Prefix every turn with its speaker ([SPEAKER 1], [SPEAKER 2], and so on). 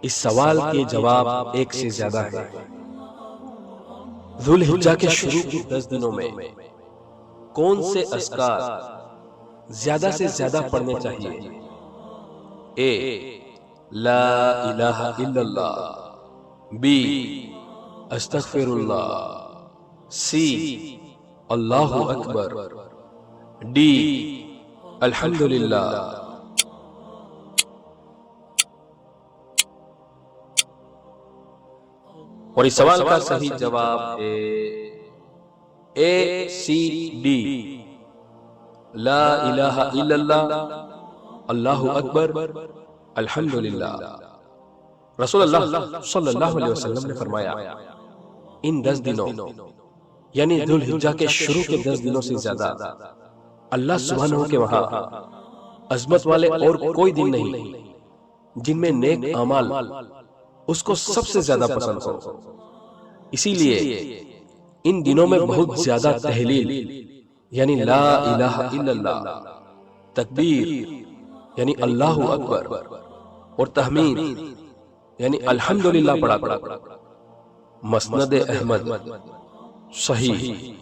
[SPEAKER 1] اس سوال کے جواب ایک سے زیادہ ہے۔ ذو الحجہ کے شروع کے 10 دنوں میں کون سے اذکار زیادہ سے زیادہ پڑھنے چاہیے؟ اے لا الہ الا اللہ، بی استغفر اللہ، سی اللہ اکبر، ڈی الحمدللہ۔ اور اس سوال کا صحیح جواب ہے اے سی ڈی، لا الہ الا اللہ، اللہ اکبر، الحمدللہ۔ رسول اللہ صلی اللہ علیہ وسلم نے فرمایا ان 10 دنوں یعنی ذو الحجہ کے شروع کے 10 دنوں سے زیادہ اللہ سبحانہ کے وہاں عظمت والے اور کوئی دن نہیں جن میں نیک اعمال اس کو سب سے زیادہ پسند ہو۔ اسی لیے ان دنوں میں بہت زیادہ تہلیل یعنی لا الہ الا اللہ، تکبیر یعنی اللہ اکبر، اور تحمید یعنی الحمدللہ پڑھا کرو۔ مسند احمد صحیح